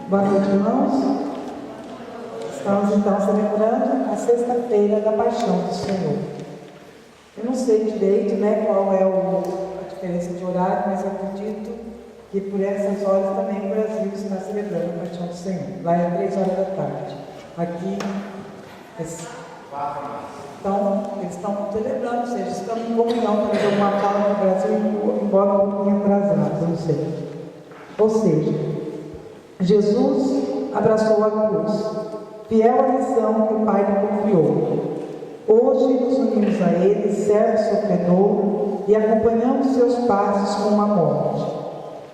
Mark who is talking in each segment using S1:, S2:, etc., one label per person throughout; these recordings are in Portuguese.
S1: Boa noite, irmãos. Estamos então celebrando a sexta-feira da Paixão do Senhor. Eu não sei direito, qual é a diferença de horário, mas eu acredito que por essas horas também o Brasil está celebrando a Paixão do Senhor. Lá é 3 horas da tarde. Aqui, então, eles estão celebrando, ou seja, estão em comunhão, talvez alguma fala no Brasil, embora um pouquinho atrasado, não sei. Ou seja, Jesus abraçou a cruz, fiel à missão que o Pai lhe confiou. Hoje nos unimos a Ele, servo sofredor, e acompanhamos seus passos com a morte.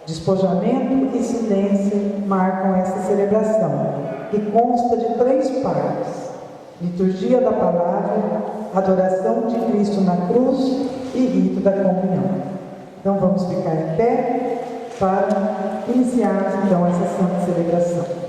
S1: Despojamento e silêncio marcam esta celebração, que consta de 3 partes: liturgia da palavra, adoração de Cristo na cruz e rito da comunhão. Então vamos ficar em pé para iniciarmos então essa santa celebração.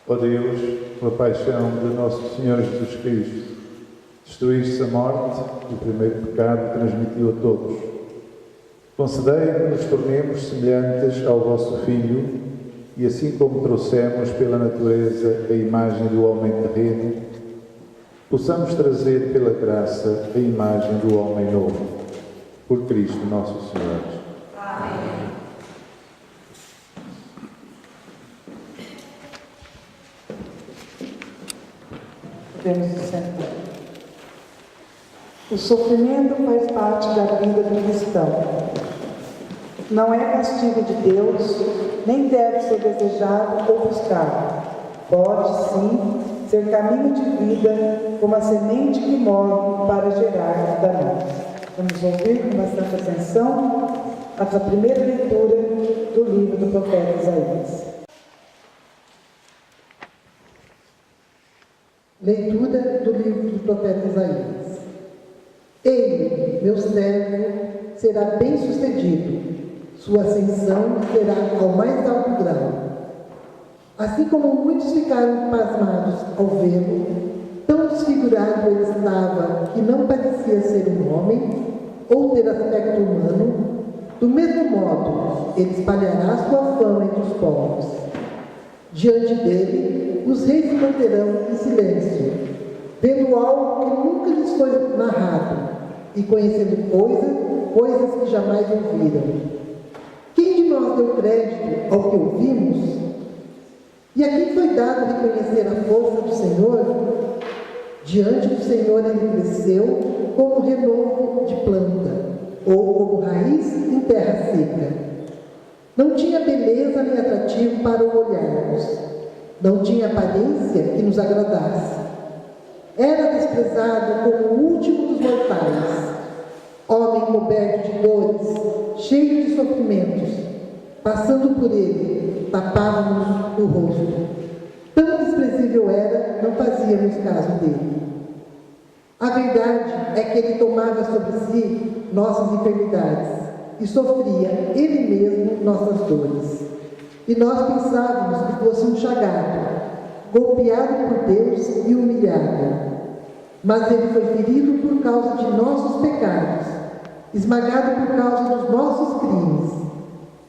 S2: Ó Deus, pela paixão de nosso Senhor Jesus Cristo, destruíste a morte e o primeiro pecado transmitiu a todos. Concedei que nos tornemos semelhantes ao vosso Filho e assim como trouxemos pela natureza a imagem do homem terreno, possamos trazer pela graça a imagem do homem novo. Por Cristo nosso Senhor.
S1: Amém. Podemos nos sentar. O sofrimento faz parte da vida do cristão. Não é castigo de Deus, nem deve ser desejado ou buscado. Pode, sim, ser caminho de vida, como a semente que morre para gerar vida nova. Vamos ouvir com bastante atenção a primeira leitura do livro do profeta Isaías.
S3: Leitura do livro do profeta Isaías. Ele, meu servo, será bem sucedido, sua ascensão será ao mais alto grau. Assim como muitos ficaram pasmados ao vê-lo, tão desfigurado ele estava que não parecia ser um homem ou ter aspecto humano, do mesmo modo ele espalhará sua fama entre os povos. Diante dele, os reis se manterão em silêncio, vendo algo que nunca lhes foi narrado e conhecendo coisas que jamais ouviram. Quem de nós deu crédito ao que ouvimos? E a quem foi dado reconhecer a força do Senhor? Diante do Senhor ele cresceu como renovo de planta, ou como raiz em terra seca. Não tinha beleza nem atrativo para o olharmos. Não tinha aparência que nos agradasse. Era desprezado como o último dos mortais. Homem coberto de dores, cheio de sofrimentos. Passando por ele, tapávamos o rosto. Tão desprezível era, não fazíamos caso dele. A verdade é que ele tomava sobre si nossas enfermidades e sofria ele mesmo nossas dores. E nós pensávamos que fosse um chagado, golpeado por Deus e humilhado. Mas ele foi ferido por causa de nossos pecados, esmagado por causa dos nossos crimes.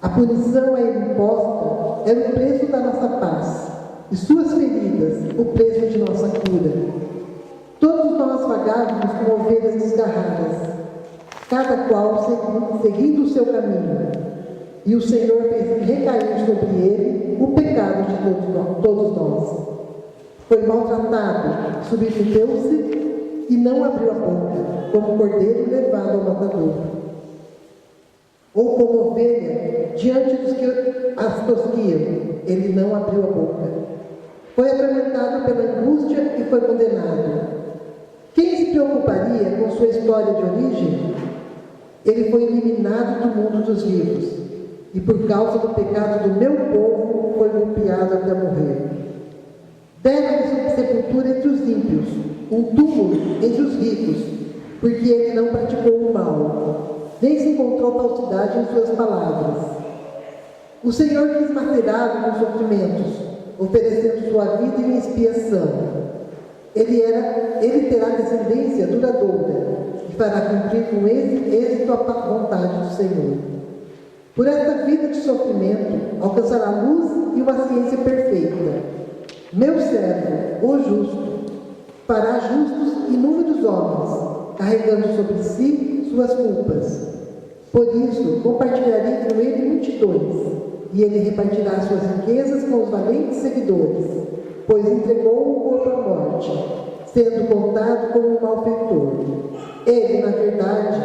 S3: A punição a ele imposta era o preço da nossa paz, e suas feridas, o preço de nossa cura. Todos nós vagávamos como ovelhas desgarradas, cada qual seguindo o seu caminho. E o Senhor fez recair sobre ele o pecado de todos nós. Foi maltratado, submeteu-se e não abriu a boca, como cordeiro levado ao matador. Ou como ovelha, diante dos que as tosquiam, ele não abriu a boca. Foi atormentado pela angústia e foi condenado. Quem se preocuparia com sua história de origem? Ele foi eliminado do mundo dos vivos, e por causa do pecado do meu povo, foi golpeado até morrer. Deram-lhe sepultura entre os ímpios, um túmulo entre os ricos, porque ele não praticou o mal, nem se encontrou falsidade em suas palavras. O Senhor quis macerá-lo com sofrimentos, oferecendo sua vida em expiação. Ele terá descendência duradoura e fará cumprir com êxito a vontade do Senhor. Por esta vida de sofrimento, alcançará a luz e uma ciência perfeita. Meu servo, o justo, fará justos inúmeros homens, carregando sobre si suas culpas. Por isso, compartilharei com ele multidões, e ele repartirá suas riquezas com os valentes seguidores, pois entregou o corpo à morte, sendo contado como um malfeitor. Ele, na verdade,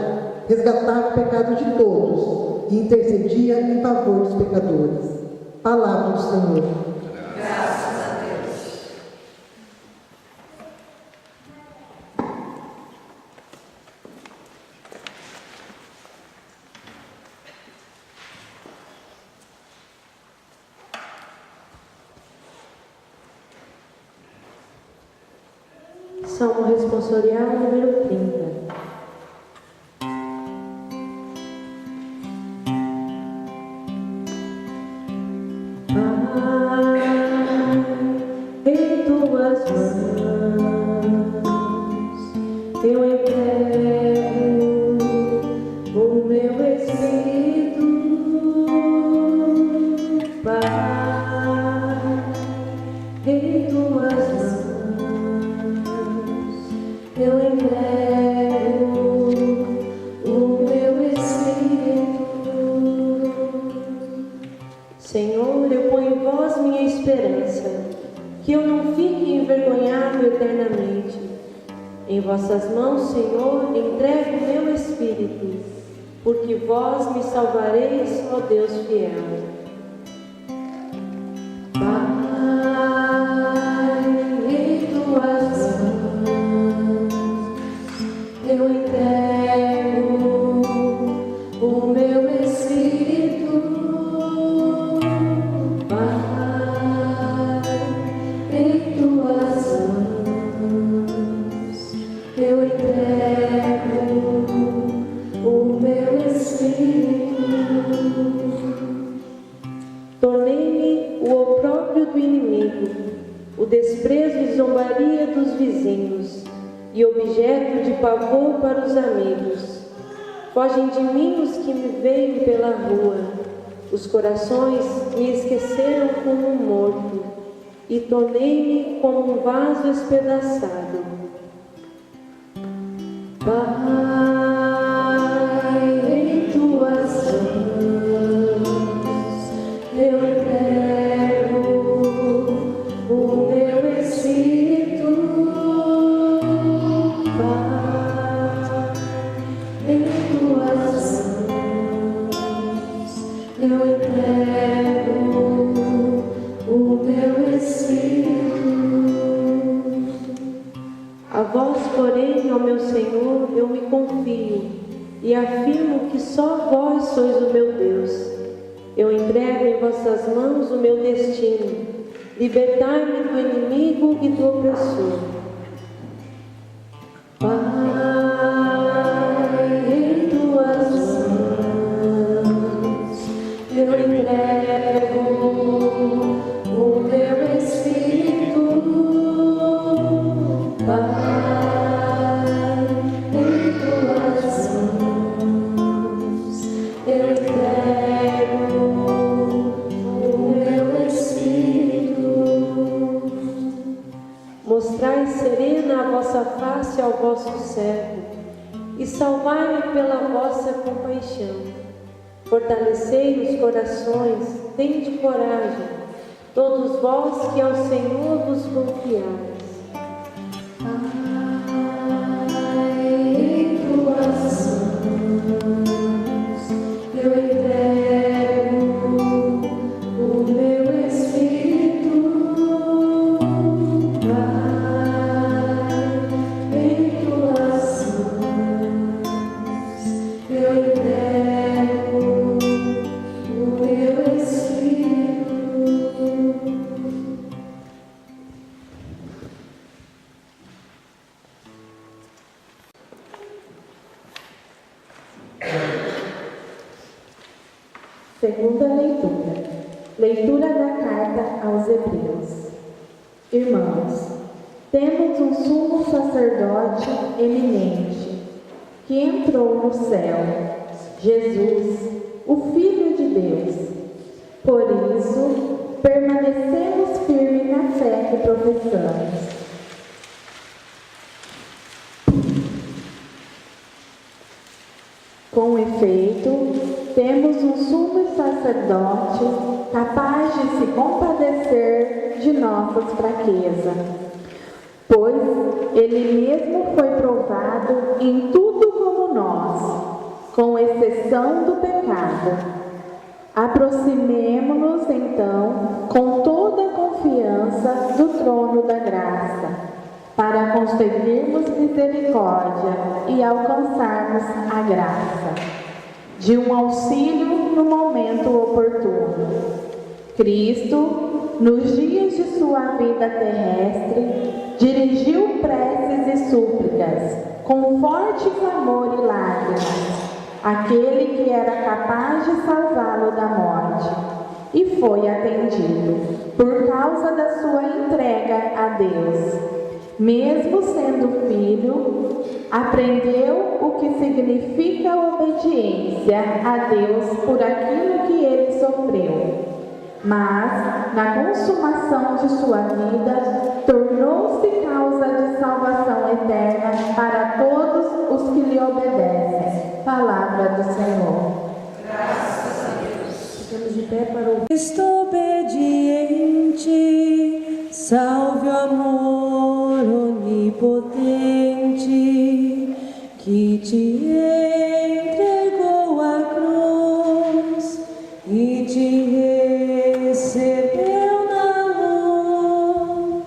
S3: resgatava o pecado de todos e intercedia em favor dos pecadores. Palavra do Senhor.
S4: Graças a Deus.
S5: Salmo responsorial número 30. Em tuas mãos eu entrego o meu espírito, Pai. Em tuas mãos eu entrego o meu espírito. Senhor, eu ponho em vós minha esperança, que eu não fique envergonhado eternamente. Em vossas mãos, Senhor, entrego o meu espírito, porque vós me salvareis, ó Deus fiel. Pai, em tuas mãos eu entrego o meu espírito, Pai, em tuas mãos eu entrego o meu espírito. Tornei-me o opróbrio do inimigo, o desprezo e zombaria dos vizinhos, e objeto de pavor para os amigos. Fogem de mim os que me veem pela rua, os corações me esqueceram como um morto, e tornei-me como um vaso espedaçado. Pai, em tuas mãos eu entrego o meu espírito, Pai. Em tuas mãos eu entrego o meu espírito. A vós, porém, ó meu Senhor, eu me confio e afirmo que só vós sois o meu Deus. Eu entrego em vossas mãos o meu destino. Libertai-me do inimigo e do opressor. Pai, em tuas mãos eu entrego a vossa face ao vosso servo, e salvai-me pela vossa compaixão. Fortalecei os corações, tende coragem, todos vós que ao Senhor vos confiais.
S6: Em tuas mãos eu entrego o meu espírito, Pai. Em tuas mãos eu entrego o meu espírito.
S7: Segunda leitura. Leitura da carta aos Hebreus. Irmãos, temos um sumo sacerdote eminente, que entrou no céu, Jesus, o Filho de Deus. Por isso, permanecemos firmes na fé que professamos. Com efeito, temos um sumo sacerdote capaz de se compadecer de nossas fraquezas, pois ele mesmo foi provado em tudo como nós, com exceção do pecado. Aproximemo-nos, então, com toda a confiança do trono da graça, para conseguirmos misericórdia e alcançarmos a graça de um auxílio no momento oportuno. Cristo, nos dias de sua vida terrestre, dirigiu preces e súplicas, com forte clamor e lágrimas, àquele que era capaz de salvá-lo da morte, e foi atendido, por causa da sua entrega a Deus. Mesmo sendo filho, aprendeu o que significa obediência a Deus por aquilo que ele sofreu. Mas, na consumação de sua vida, tornou-se causa de salvação eterna para todos os que lhe obedecem. Palavra do Senhor.
S6: Graças a Deus.
S5: Ficamos de pé para ouvir.
S8: Cristo obediente, salve o amor onipotente, que te entregou a cruz e te recebeu na luz.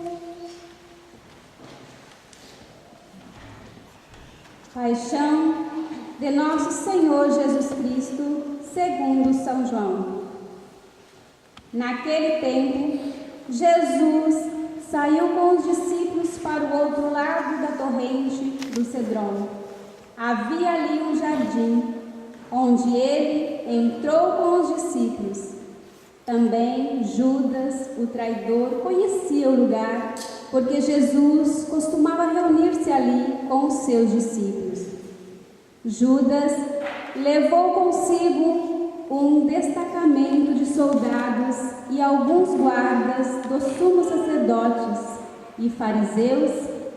S9: Paixão de nosso Senhor Jesus Cristo, segundo São João. Naquele tempo, Jesus saiu com os discípulos para o outro lado da torrente do Cedron. Havia ali um jardim, onde ele entrou com os discípulos. Também Judas, o traidor, conhecia o lugar, porque Jesus costumava reunir-se ali com os seus discípulos. Judas levou consigo um destacamento de soldados e alguns guardas dos sumos sacerdotes e fariseus,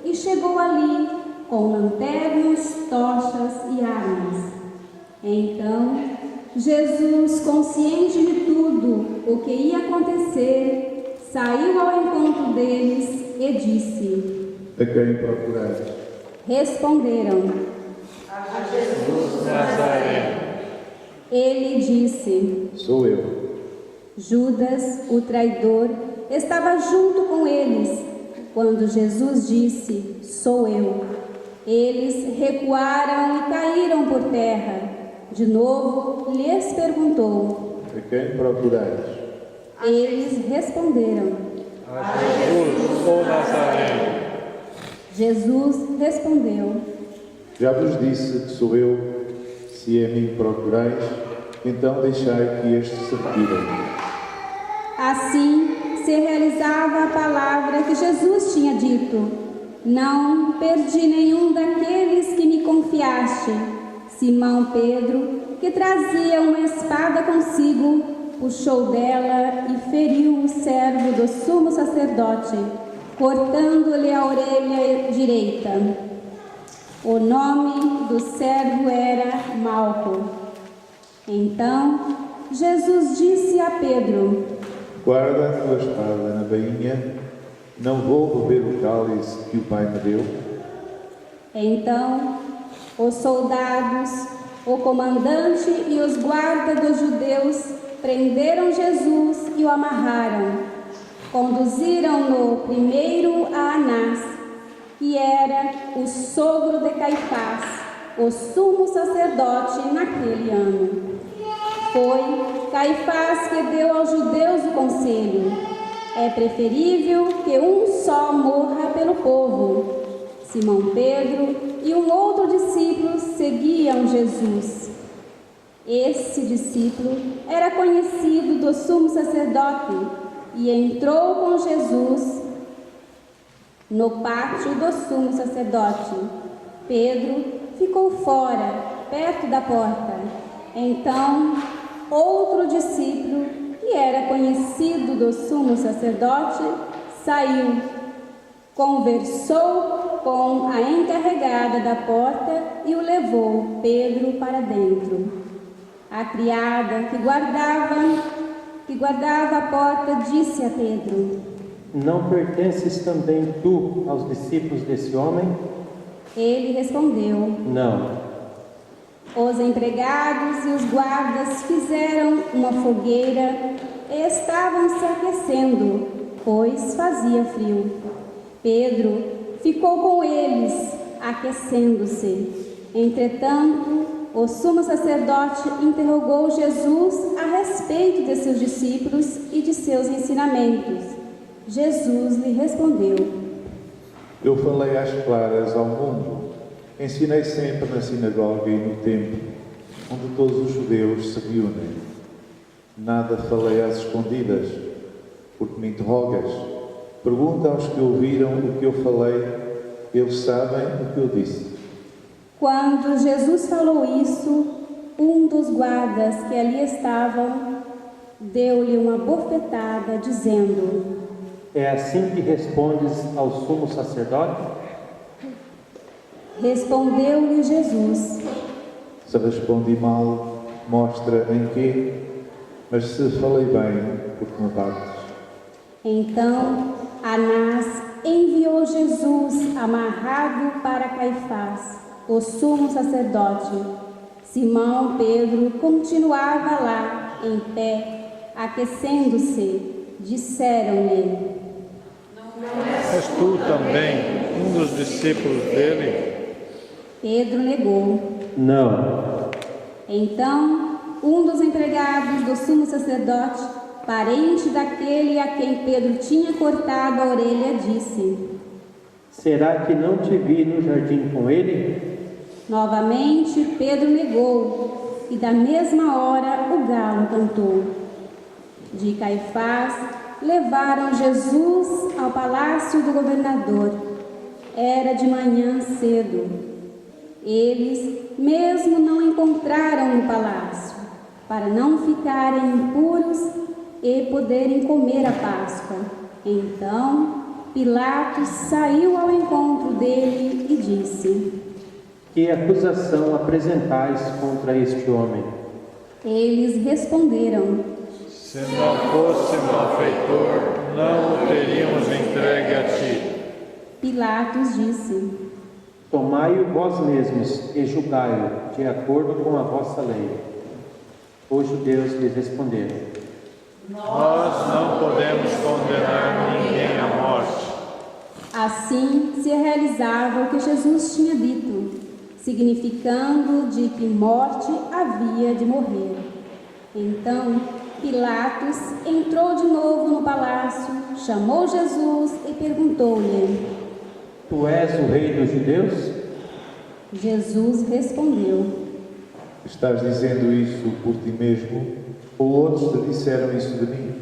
S9: e chegou ali com lanternas, tochas e armas. Então, Jesus, consciente de tudo o que ia acontecer, saiu ao encontro deles e disse:
S2: A quem procurais?
S9: Responderam:
S6: A Jesus Nazareno.
S9: Ele disse:
S2: Sou eu.
S9: Judas, o traidor, estava junto com eles quando Jesus disse: Sou eu. Eles recuaram e caíram por terra. De novo lhes perguntou:
S2: A quem procurais?
S9: Eles responderam:
S4: A Jesus, o Nazareno.
S9: Jesus respondeu:
S2: Já vos disse que sou eu. Se a mim procurais, então deixai que estes se retirem.
S9: Assim se realizava a palavra que Jesus tinha dito: Não perdi nenhum daqueles que me confiaste. Simão Pedro, que trazia uma espada consigo, puxou dela e feriu o servo do sumo sacerdote, cortando-lhe a orelha direita. O nome do servo era Malco. Então Jesus disse a Pedro:
S2: Guarda a tua espada na bainha, não vou beber o cálice que o Pai me deu.
S9: Então os soldados, o comandante e os guardas dos judeus prenderam Jesus e o amarraram. Conduziram-no primeiro a Anás, que era o sogro de Caifás, o sumo sacerdote naquele ano. Foi Caifás que deu aos judeus o conselho: é preferível que um só morra pelo povo. Simão Pedro e um outro discípulo seguiam Jesus. Esse discípulo era conhecido do sumo sacerdote e entrou com Jesus no pátio do sumo sacerdote. Pedro ficou fora, perto da porta. Então, outro discípulo, que era conhecido do sumo sacerdote, saiu, conversou com a encarregada da porta e o levou Pedro para dentro. A criada que guardava a porta disse a Pedro:
S10: Não pertences também tu aos discípulos desse homem?
S9: Ele respondeu:
S10: Não.
S9: Os empregados e os guardas fizeram uma fogueira e estavam se aquecendo, pois fazia frio. Pedro ficou com eles, aquecendo-se. Entretanto, o sumo sacerdote interrogou Jesus a respeito de seus discípulos e de seus ensinamentos. Jesus lhe respondeu:
S2: Eu falei às claras ao mundo, ensinei sempre na sinagoga e no templo, onde todos os judeus se reúnem. Nada falei às escondidas, porque me interrogas. Pergunta aos que ouviram o que eu falei, eles sabem o que eu disse.
S9: Quando Jesus falou isso, um dos guardas que ali estavam deu-lhe uma bofetada, dizendo:
S10: É assim que respondes ao sumo sacerdote?
S9: Respondeu-lhe Jesus:
S2: Se respondi mal, mostra em quê, mas se falei bem, porque me bates.
S9: Então Anás enviou Jesus amarrado para Caifás, o sumo sacerdote. Simão Pedro continuava lá, em pé, aquecendo-se. Disseram-lhe:
S4: És tu também um dos discípulos dele?
S9: Pedro negou.
S10: Não.
S9: Então, um dos empregados do sumo sacerdote, parente daquele a quem Pedro tinha cortado a orelha, disse:
S10: Será que não te vi no jardim com ele?
S9: Novamente Pedro negou, e da mesma hora o galo cantou. De Caifás levaram Jesus ao palácio do governador. Era de manhã cedo. Eles mesmo não encontraram no palácio, para não ficarem impuros e poderem comer a Páscoa. Então Pilatos saiu ao encontro dele e disse:
S10: Que acusação apresentais contra este homem?
S9: Eles responderam:
S4: Se não fosse malfeitor, não o teríamos entregue a ti.
S9: Pilatos disse:
S10: Tomai-o vós mesmos e julgai-o de acordo com a vossa lei. Os judeus lhes responderam:
S4: Nós não podemos condenar ninguém à morte.
S9: Assim se realizava o que Jesus tinha dito, significando de que morte havia de morrer. Então Pilatos entrou de novo no palácio, chamou Jesus e perguntou-lhe:
S10: Tu és o rei dos judeus?
S9: Jesus respondeu:
S2: Estás dizendo isso por ti mesmo, ou outros te disseram isso de mim?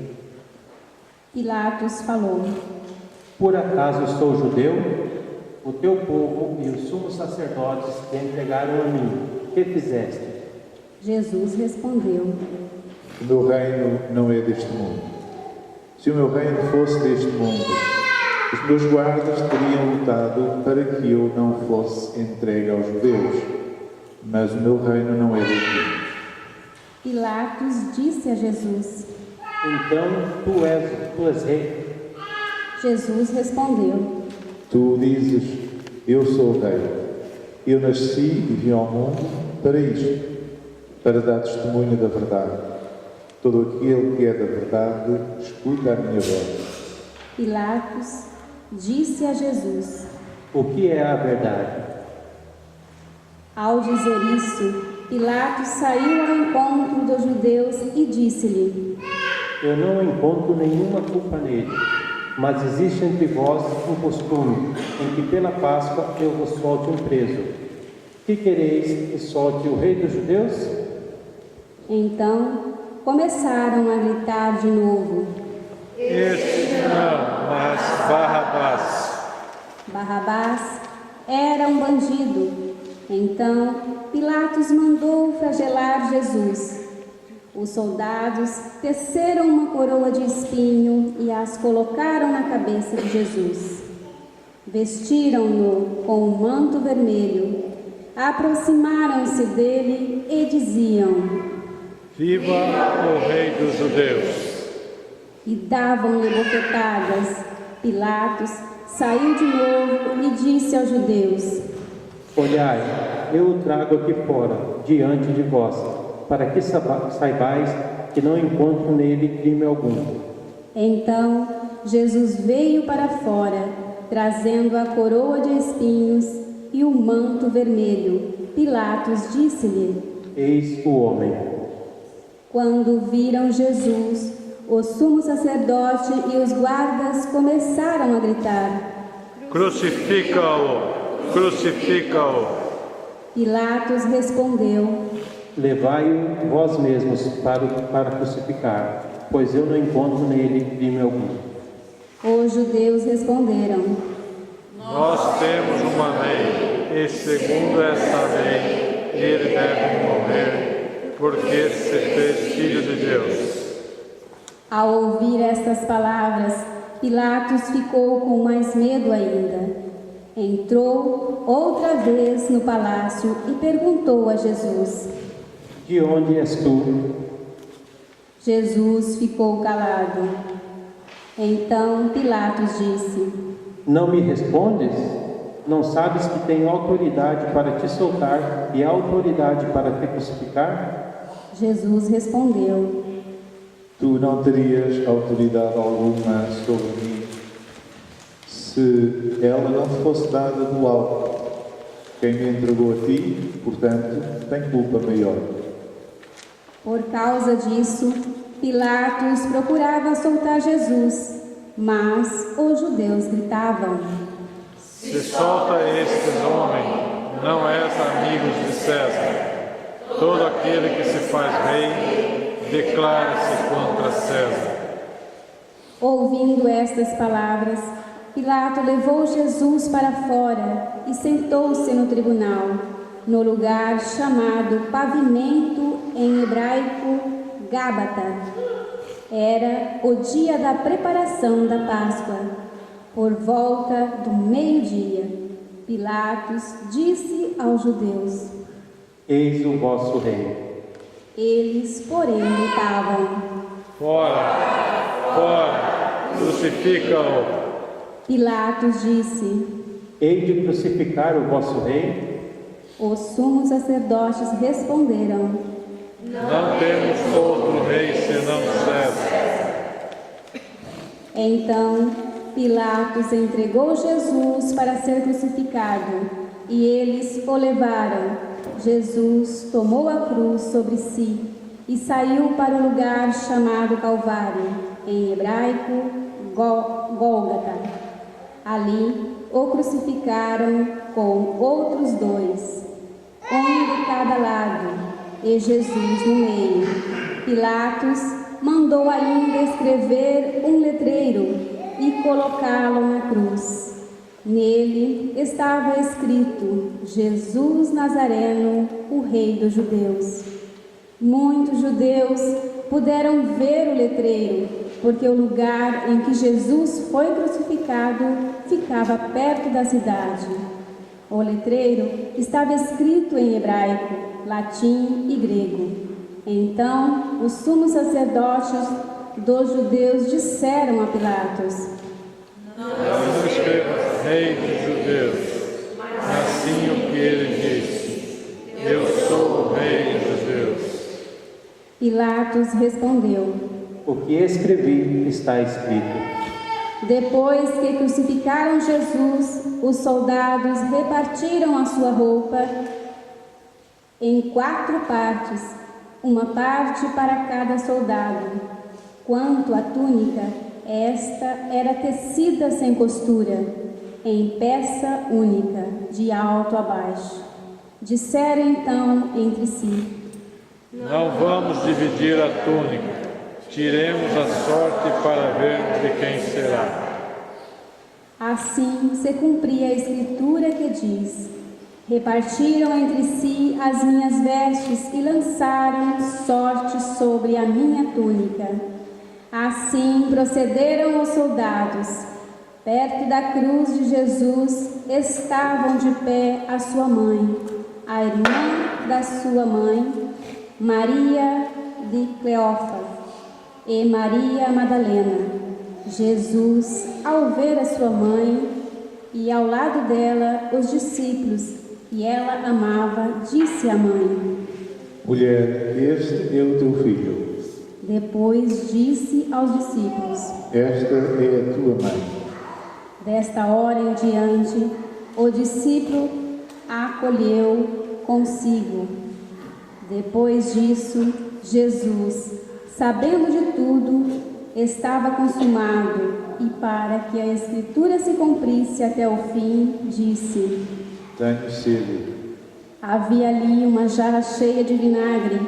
S9: Pilatos falou:
S10: Por acaso sou judeu? O teu povo e os sumos sacerdotes te entregaram a mim. Que fizeste?
S9: Jesus respondeu:
S2: O meu reino não é deste mundo. Se o meu reino fosse deste mundo, Os meus guardas teriam lutado para que eu não fosse entregue aos judeus, mas o meu reino não é daqui.
S9: Pilatos disse a Jesus.
S10: Então tu és rei.
S9: Jesus respondeu.
S2: Tu dizes, eu sou o rei. Eu nasci e vim ao mundo para isto, para dar testemunho da verdade. Todo aquele que é da verdade, escuta a minha voz.
S9: Pilatos disse a Jesus.
S10: O que é a verdade?
S9: Ao dizer isso, Pilatos saiu ao encontro dos judeus e disse-lhe:
S10: Eu não encontro nenhuma culpa nele, mas existe entre vós um costume em que pela Páscoa eu vos solte um preso. Que quereis que solte o rei dos judeus?
S9: Então começaram a gritar de novo:
S4: Este não, mas Barrabás.
S9: Barrabás era um bandido. Então Pilatos mandou flagelar Jesus. Os soldados teceram uma coroa de espinho e as colocaram na cabeça de Jesus. Vestiram-no com um manto vermelho, aproximaram-se dele e diziam:
S4: Viva o Rei dos Judeus!
S9: E davam-lhe bofetadas. Pilatos saiu de novo e disse aos judeus:
S10: Olhai, eu o trago aqui fora, diante de vós, para que saibais que não encontro nele crime algum.
S9: Então Jesus veio para fora, trazendo a coroa de espinhos e o manto vermelho. Pilatos disse-lhe:
S10: Eis o homem.
S9: Quando viram Jesus, o sumo sacerdote e os guardas começaram a gritar:
S4: Crucifica-o! Crucifica-o!
S9: Pilatos respondeu:
S10: Levai-o vós mesmos para crucificar, pois eu não encontro nele crime algum.
S9: Os judeus responderam:
S4: Nós temos uma lei, e segundo essa lei, ele deve morrer, porque se fez filho de Deus.
S9: Ao ouvir estas palavras, Pilatos ficou com mais medo ainda. Entrou outra vez no palácio e perguntou a Jesus:
S10: De onde és tu?
S9: Jesus ficou calado. Então Pilatos disse:
S10: Não me respondes? Não sabes que tenho autoridade para te soltar e autoridade para te crucificar?
S9: Jesus respondeu:
S2: Tu não terias autoridade alguma sobre mim se ela não te fosse dada do alto. Quem me entregou a ti, portanto, tem culpa maior.
S9: Por causa disso, Pilatos procurava soltar Jesus, mas os judeus gritavam:
S4: Se solta estes homens, não és amigos de César. Todo aquele que se faz rei, declara-se contra César.
S9: Ouvindo estas palavras, Pilato levou Jesus para fora e sentou-se no tribunal, no lugar chamado Pavimento, em hebraico Gábata. Era o dia da preparação da Páscoa. Por volta do meio-dia, Pilatos disse aos judeus:
S10: Eis o vosso rei.
S9: Eles, porém, gritavam:
S4: Fora! Fora! Crucifica-o!
S9: Pilatos disse:
S10: Hei de crucificar o vosso rei?
S9: Os sumos sacerdotes responderam:
S4: Não temos outro rei senão César.
S9: Então Pilatos entregou Jesus para ser crucificado, e eles o levaram. Jesus tomou a cruz sobre si e saiu para o lugar chamado Calvário, em hebraico Gólgota. Ali o crucificaram com outros dois, um de cada lado, e Jesus no meio. Pilatos mandou ainda escrever um letreiro e colocá-lo na cruz. Nele estava escrito: Jesus Nazareno, o Rei dos Judeus. Muitos judeus puderam ver o letreiro porque o lugar em que Jesus foi crucificado ficava perto da cidade. O letreiro estava escrito em hebraico, latim e grego. Então, os sumos sacerdotes dos judeus disseram a Pilatos:
S4: Não escrevas Rei dos Judeus, mas sim o que ele disse: Eu sou o Rei dos Judeus.
S9: Pilatos respondeu:
S10: O que escrevi está escrito.
S9: Depois que crucificaram Jesus, os soldados repartiram a sua roupa em 4 partes, uma parte para cada soldado. Quanto à túnica, esta era tecida sem costura, em peça única, de alto a baixo. Disseram então entre si:
S4: Não vamos dividir a túnica. Tiremos a sorte para ver de quem será.
S9: Assim se cumpria a escritura que diz: Repartiram entre si as minhas vestes e lançaram sorte sobre a minha túnica. Assim procederam os soldados. Perto da cruz de Jesus estavam de pé a sua mãe, a irmã da sua mãe, Maria de Cleófas, e Maria Madalena. Jesus, ao ver a sua mãe e ao lado dela os discípulos que ela amava, disse à mãe:
S2: Mulher, este é o teu filho.
S9: Depois disse aos discípulos:
S2: Esta é a tua mãe.
S9: Desta hora em diante, o discípulo a acolheu consigo. Depois disso, Jesus, sabendo de tudo, estava consumado, e para que a Escritura se cumprisse até o fim, disse:
S2: Tenho sede.
S9: Havia ali uma jarra cheia de vinagre.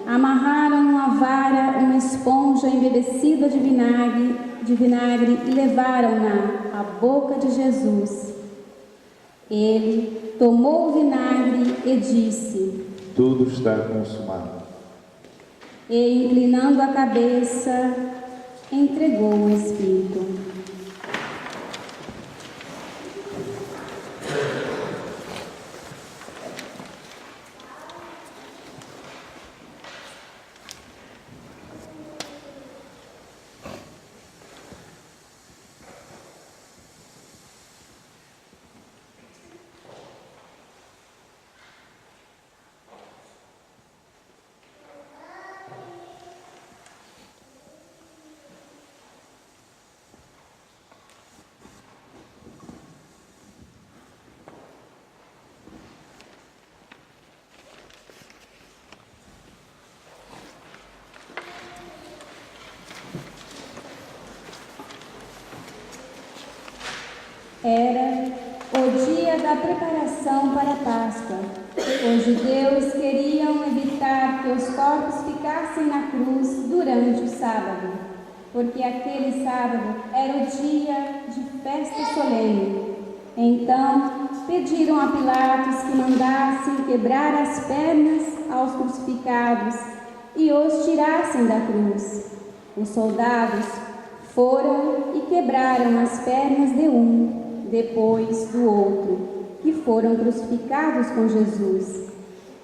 S9: Amarraram numa vara uma esponja embebecida de vinagre e levaram-na à boca de Jesus. Ele tomou o vinagre e disse:
S2: Tudo está consumado.
S9: E, inclinando a cabeça, entregou o Espírito. Era o dia da preparação para a Páscoa. Os judeus queriam evitar que os corpos ficassem na cruz durante o sábado, porque aquele sábado era o dia de festa solene. Então, pediram a Pilatos que mandassem quebrar as pernas aos crucificados e os tirassem da cruz. Os soldados foram e quebraram as pernas de um, depois do outro, que foram crucificados com Jesus.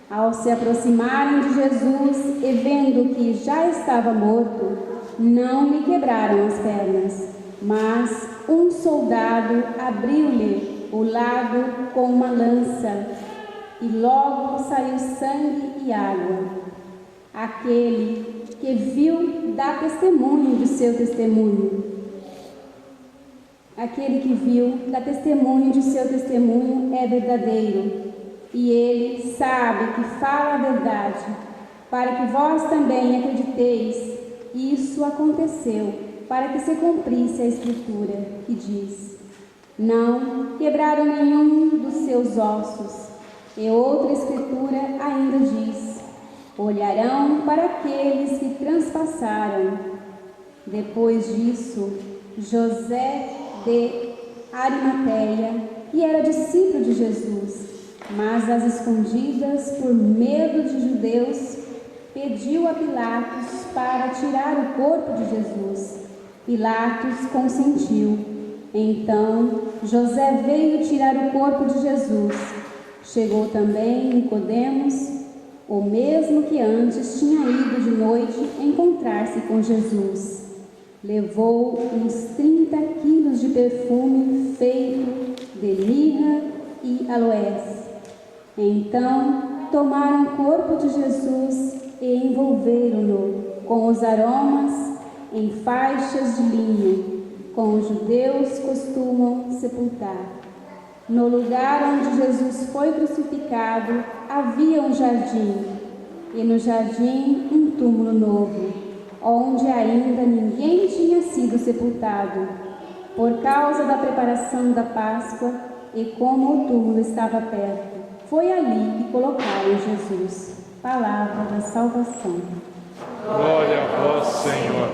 S9: Ao se aproximarem de Jesus e vendo que já estava morto, não lhe quebraram as pernas, mas um soldado abriu-lhe o lado com uma lança, e logo saiu sangue e água. Aquele que viu dá testemunho do seu testemunho. Aquele que viu dá testemunho de seu testemunho é verdadeiro, e ele sabe que fala a verdade, para que vós também acrediteis. Isso aconteceu para que se cumprisse a Escritura, que diz: Não quebraram nenhum dos seus ossos. E outra Escritura ainda diz: Olharão para aqueles que transpassaram. Depois disso, José de Arimateia, que era discípulo de Jesus, mas às escondidas, por medo de judeus, pediu a Pilatos para tirar o corpo de Jesus. Pilatos consentiu. Então José veio tirar o corpo de Jesus. Chegou também Nicodemos, o mesmo que antes tinha ido de noite encontrar-se com Jesus. Levou uns 30 quilos de perfume feito de mirra e aloés. Então tomaram o corpo de Jesus e envolveram-no com os aromas em faixas de linho, como os judeus costumam sepultar. No lugar onde Jesus foi crucificado havia um jardim, e no jardim um túmulo novo, onde ainda ninguém tinha sido sepultado, por causa da preparação da Páscoa, e como o túmulo estava perto, foi ali que colocaram Jesus. Palavra da salvação.
S4: Glória a vós, Senhor.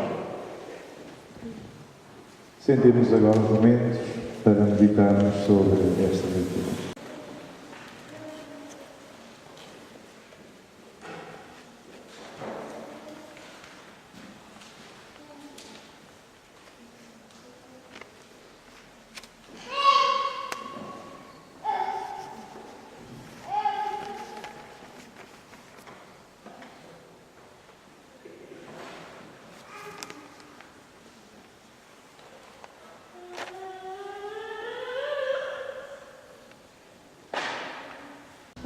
S2: Sentimos agora os momentos para meditarmos sobre esta leitura.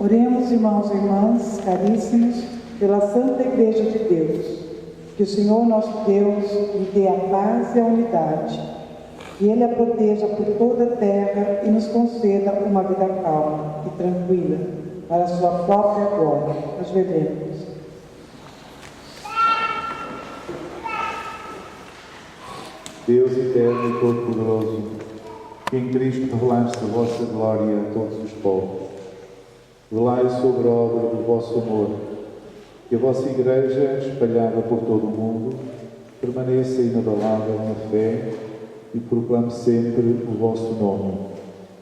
S1: Oremos, irmãos e irmãs, caríssimos, pela Santa Igreja de Deus. Que o Senhor nosso Deus lhe dê a paz e a unidade, que Ele a proteja por toda a terra e nos conceda uma vida calma e tranquila, para a sua própria glória. Ajoelhemos.
S2: Deus eterno e todo-poderoso, que em Cristo revelaste a vossa glória a todos os povos, velai sobre a obra do vosso amor, que a vossa Igreja, espalhada por todo o mundo, permaneça inabalável na fé e proclame sempre o vosso nome,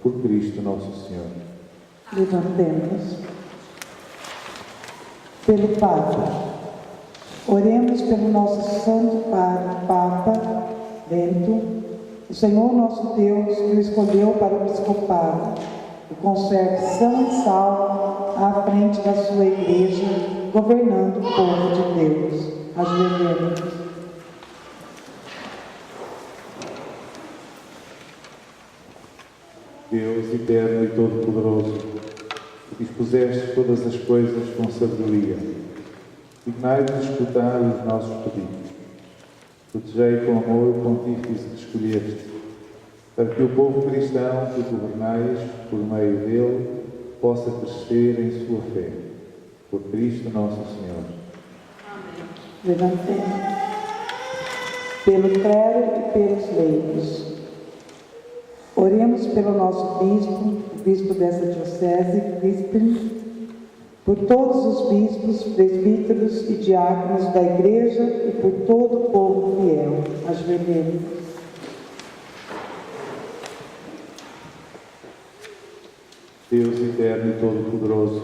S2: por Cristo nosso Senhor.
S1: Levantemos. Pelo Papa. Oremos pelo nosso Santo Padre, Papa Bento, o Senhor nosso Deus, que o escolheu para o episcopado, o conserve são e salvo à frente da sua Igreja, governando o povo de Deus. Ajoelhemos.
S2: Deus eterno e todo-poderoso, que dispuseste todas as coisas com sabedoria, dignai-vos escutar os nossos pedidos. Protegei com amor o pontífice que escolheste, para que o povo cristão que governais, por meio dele, possa crescer em sua fé. Por Cristo nosso Senhor.
S1: Amém. Levantemos. Pelo clero e pelos leigos. Oremos pelo nosso bispo, o bispo dessa diocese, Crispim, por todos os bispos, presbíteros e diáconos da Igreja e por todo o povo fiel. Ajoelhemos.
S2: Deus eterno e todo-poderoso,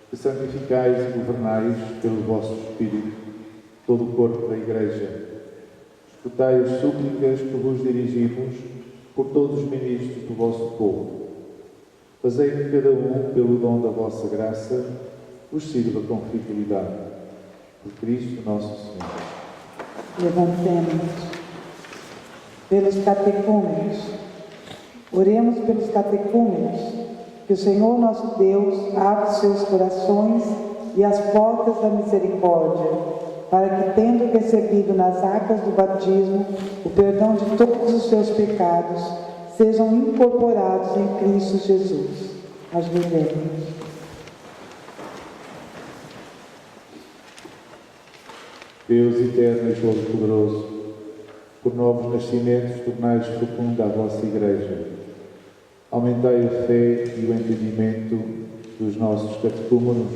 S2: que santificais e governais pelo vosso Espírito todo o corpo da Igreja, escutai as súplicas que vos dirigimos por todos os ministros do vosso povo. Fazei que cada um, pelo dom da vossa graça, vos sirva com fidelidade. Por Cristo nosso Senhor.
S1: Levantemos. Pelos catecúmenos. Oremos pelos catecúmenos, que o Senhor nosso Deus abra seus corações e as portas da misericórdia, para que, tendo recebido nas águas do batismo o perdão de todos os seus pecados, sejam incorporados em Cristo Jesus. Ajoelhemos.
S2: Deus eterno e todo-poderoso, por novos nascimentos tornais fecunda a vossa Igreja. Aumentai a fé e o entendimento dos nossos catecúmenos,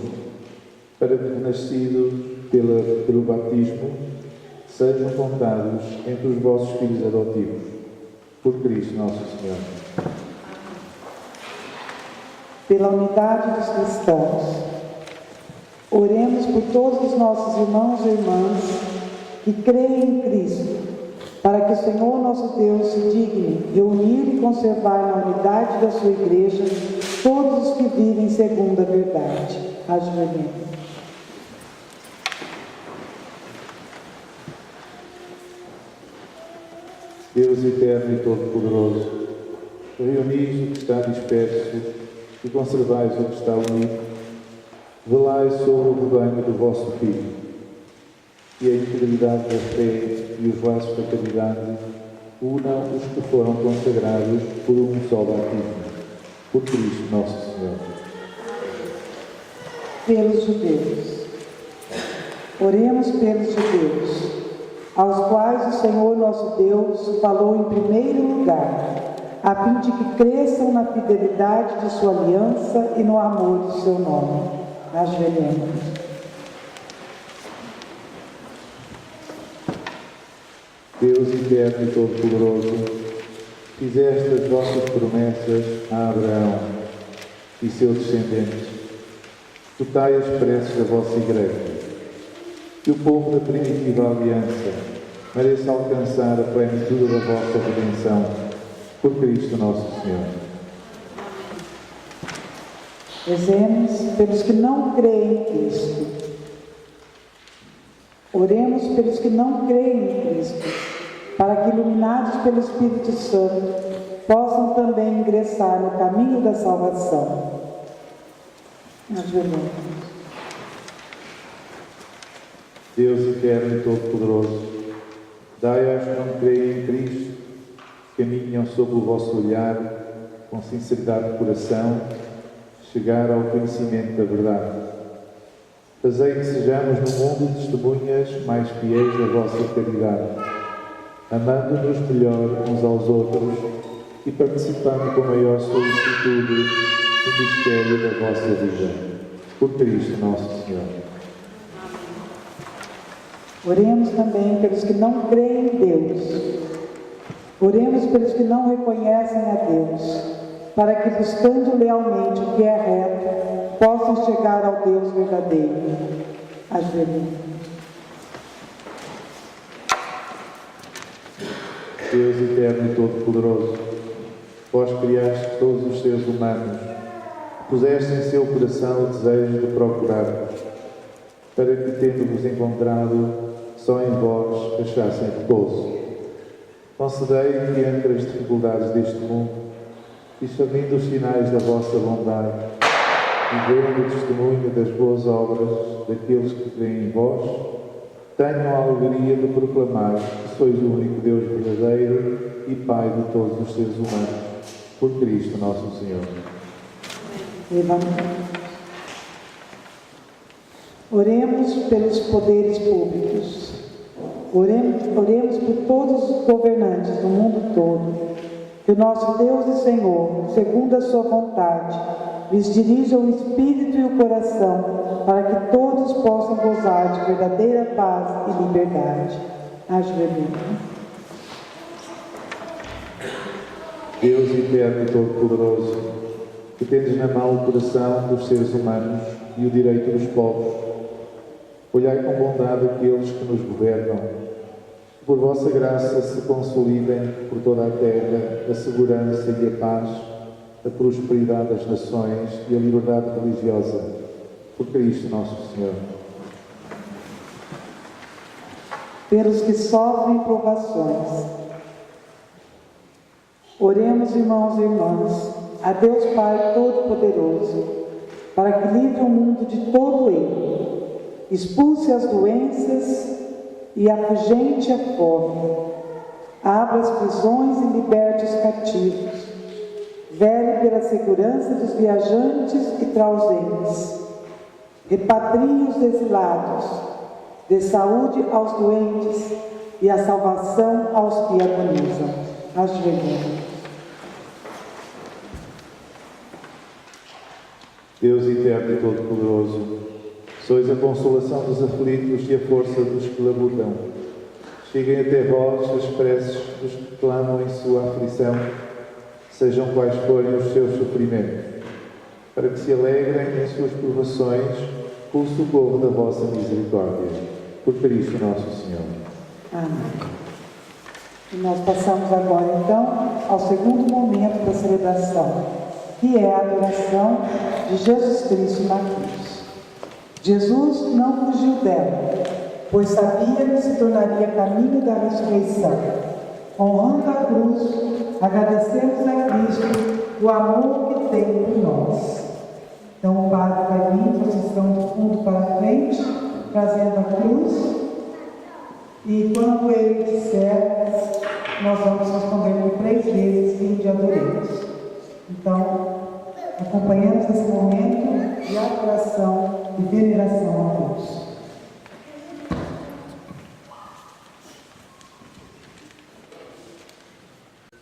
S2: para que, nascidos pelo batismo, sejam contados entre os vossos filhos adotivos. Por Cristo nosso Senhor.
S1: Pela unidade dos cristãos, oremos por todos os nossos irmãos e irmãs que creem em Cristo para que o Senhor nosso Deus se digne reunir e conservar na unidade da sua igreja todos os que vivem segundo a verdade. Ajoelhemos.
S2: Deus eterno e todo-poderoso, reunis o que está disperso e conservais o que está unido, velai sobre o rebanho do vosso Filho, e a integridade da fé e os laços da caridade unam os que foram consagrados por um só batismo, por Cristo nosso Senhor.
S1: Pelos judeus. Oremos pelos judeus, aos quais o Senhor nosso Deus falou em primeiro lugar, a fim de que cresçam na fidelidade de sua aliança e no amor do seu nome. Ajoelhemos.
S2: Deus eterno e todo-poderoso, fizeste as vossas promessas a Abraão e seus descendentes. Escutai as preces da vossa Igreja, que o povo da primitiva aliança mereça alcançar a plenitude da vossa redenção, por Cristo nosso Senhor.
S1: Rezemos pelos que não creem em Cristo. Oremos pelos que não creem em Cristo, para que, iluminados pelo Espírito Santo, possam também ingressar no caminho da salvação. Ajoelhemos.
S2: Deus eterno e todo-poderoso, dai aos que não creem em Cristo, que caminham sob o vosso olhar, com sinceridade de coração, chegar ao conhecimento da verdade. Fazei que sejamos no mundo testemunhas mais fiéis da vossa caridade, amando-nos melhor uns aos outros e participando com maior solicitude no mistério da vossa vida. Por Cristo nosso Senhor.
S1: Oremos também pelos que não creem em Deus. Oremos pelos que não reconhecem a Deus, para que, buscando lealmente o que é reto, possam chegar ao Deus verdadeiro. Ajoelhemos.
S2: Deus eterno e todo-poderoso, vós criaste todos os seres humanos, puseste em seu coração o desejo de procurar, para que, tendo-vos encontrado, só em vós achassem repouso. Concedei que, entre as dificuldades deste mundo, e sabendo os sinais da vossa bondade, e vendo o testemunho das boas obras daqueles que creem em vós, tenham a alegria de proclamar que sois o único Deus verdadeiro e Pai de todos os seres humanos, por Cristo nosso Senhor.
S1: Oremos pelos poderes públicos. Oremos por todos os governantes do mundo todo. Que o nosso Deus e Senhor, segundo a sua vontade, lhes dirija o espírito e o coração, para que todos possam gozar de verdadeira paz e liberdade. Ajoelhemos.
S2: Deus eterno e todo-poderoso, que tendes na mão o coração dos seres humanos e o direito dos povos, olhai com bondade aqueles que nos governam. Por vossa graça se consolidem por toda a terra a segurança e a paz, a prosperidade das nações e a liberdade religiosa. Por Cristo nosso Senhor.
S1: Pelos que sofrem provações. Oremos, irmãos e irmãs, a Deus Pai Todo-Poderoso, para que livre o mundo de todo erro, expulse as doenças e afugente a fome, abra as prisões e liberte os cativos, vele pela segurança dos viajantes e trausentes, repatrie os exilados, dê saúde aos doentes e a salvação aos que agonizam. Ajoelhemos.
S2: Deus eterno e todo-poderoso, sois a consolação dos aflitos e a força dos que labutam. Cheguem até vós as preces dos que clamam em sua aflição, sejam quais forem os seus sofrimentos, para que se alegrem em suas provações com o socorro da vossa misericórdia. Por Cristo nosso Senhor.
S1: Amém. E nós passamos agora, então, ao segundo momento da celebração, que é a adoração de Jesus Cristo na cruz. Jesus não fugiu dela, pois sabia que se tornaria caminho da ressurreição. Honrando a cruz, agradecemos a Cristo o amor que tem por nós. Então o Padre vai vir, vocês estão do fundo para a frente, trazendo a cruz. E quando ele disser, nós vamos responder por 3 vezes, vinde adoremos. Então, acompanhamos esse momento de adoração e veneração a Deus.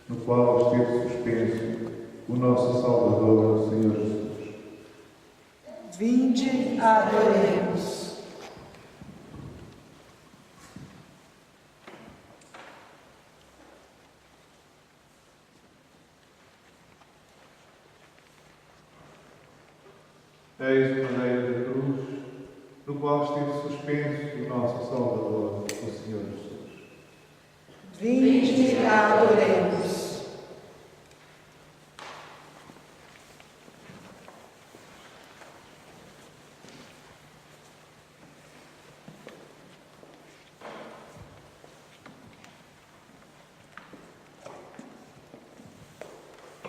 S2: No qual esteve suspenso o nosso Salvador, o Senhor Jesus.
S1: Vinde, adoremos.
S2: Eis o madeira da cruz, no qual esteve suspenso o nosso Salvador, o Senhor Jesus.
S1: Vinde, adoremos.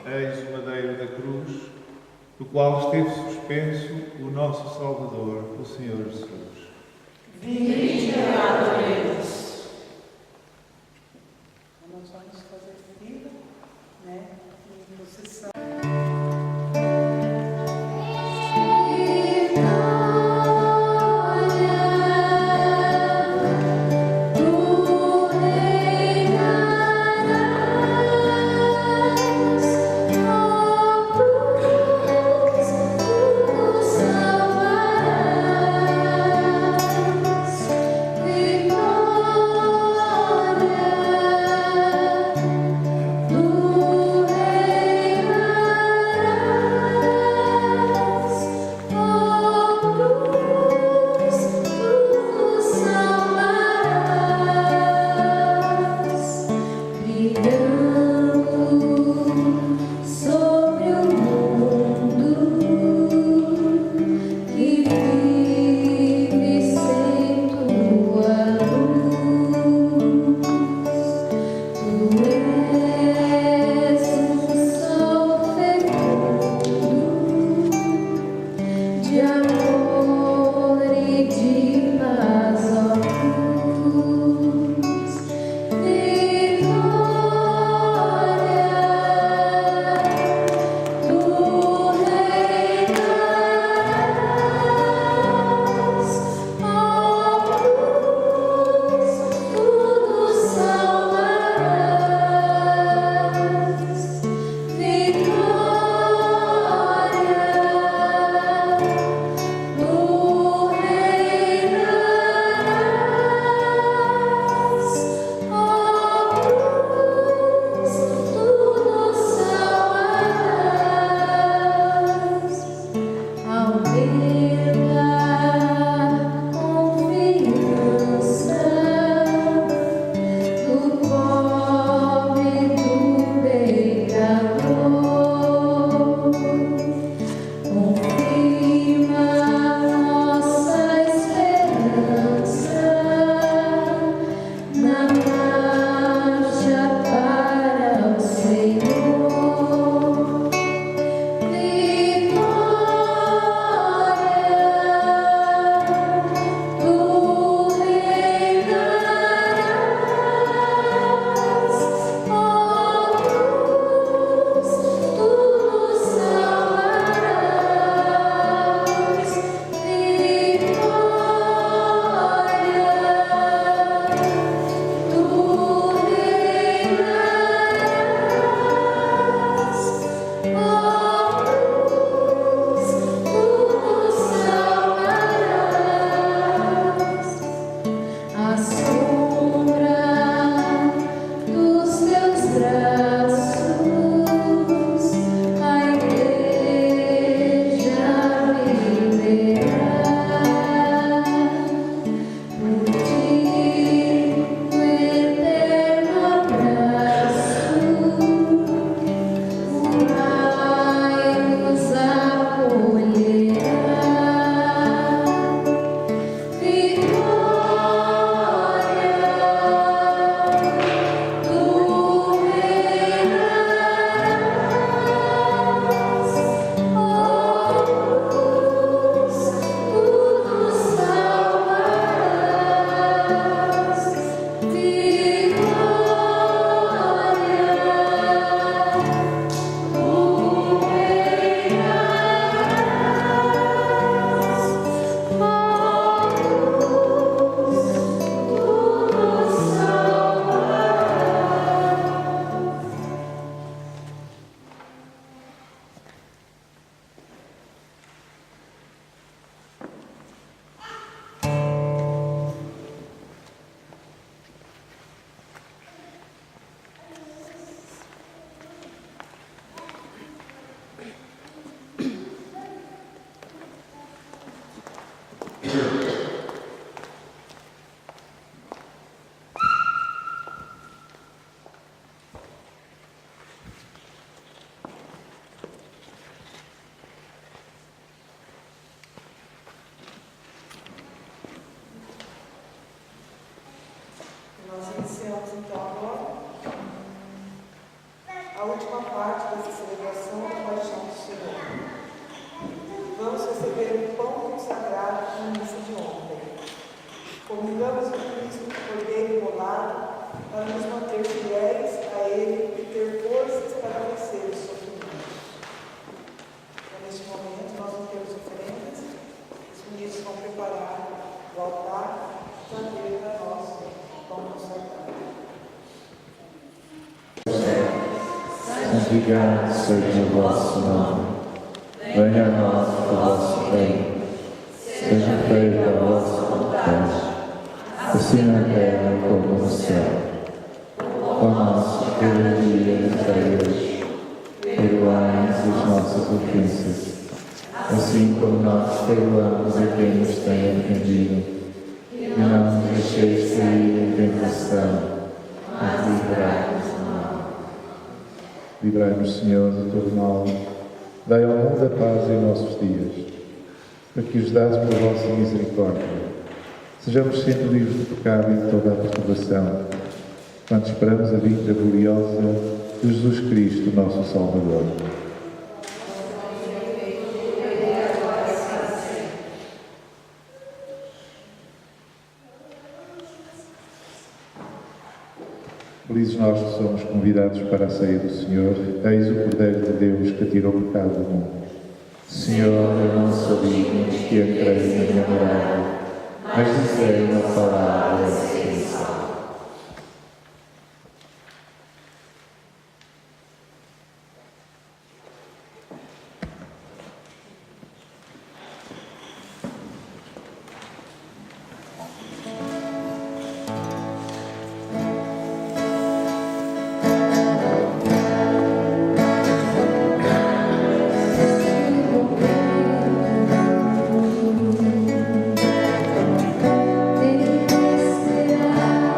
S2: Eis o madeira da cruz, do qual esteve suspenso o nosso Salvador, o Senhor Jesus.
S1: Vinde, adoremos. Nós vamos fazer comida, né? Em procissão.
S6: Tu
S1: iniciamos então agora a última parte dessa celebração da Paixão do Senhor. Vamos receber o pão consagrado na missa de ontem. Comungamos o Cristo do Cordeiro imolado para nos manter fiéis a Ele e ter forças para vencer os sofrimentos. Então, neste momento, nós não temos oferendas. Os ministros vão preparar o altar para ter para nós o pão consagrado.
S11: Santificado seja o vosso nome. Venha a nós o vosso reino. Seja feita a vossa vontade, assim na terra como no céu. O nosso cada dia nos dai hoje. Perdoai-nos as nossas ofensas, assim como nós perdoamos a quem nos tem ofendido. E não nos deixeis cair em tentação, mas livrai-nos do mal.
S2: Livrai-nos, Senhor, de todo mal. Dai ao mundo a paz em nossos dias, para que, ajudados por vossa misericórdia, sejamos sempre livres do pecado e de toda a perturbação, quando esperamos a vinda gloriosa de Jesus Cristo, nosso Salvador. Felizes nós que somos convidados para a ceia do Senhor. Eis o Cordeiro de Deus que tirou o pecado do mundo.
S11: Senhor, eu não sou digno que entreis na minha morada, mas dizei uma palavra e serei salvo.
S6: Tenho que esperar.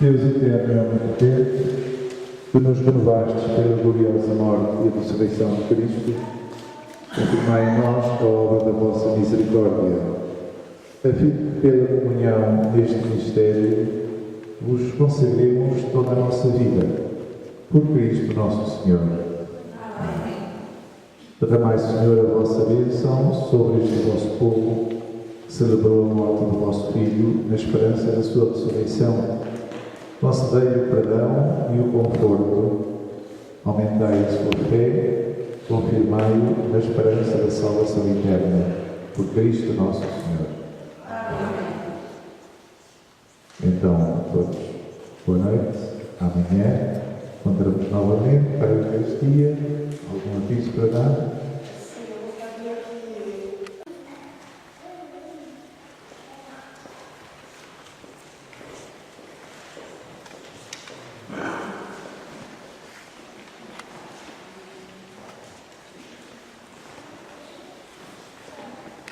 S2: Deus eterno e omnipotente, que nos renovaste pela gloriosa morte e a ressurreição de Cristo, confirmai em nós a obra da vossa misericórdia, a fim de pela comunhão neste mistério vos consagremos toda a nossa vida, por Cristo nosso Senhor. Amém. Derramai, Senhor, a vossa bênção sobre este vosso povo, que celebrou a morte do vosso Filho, na esperança da sua ressurreição. Concedei o perdão e o conforto, aumentai a sua fé, confirmai-o na esperança da salvação eterna, por Cristo nosso Senhor. Amém. Então, todos, boa noite. Amanhã encontramos novamente para o Eucaristia. Algum aviso para dar?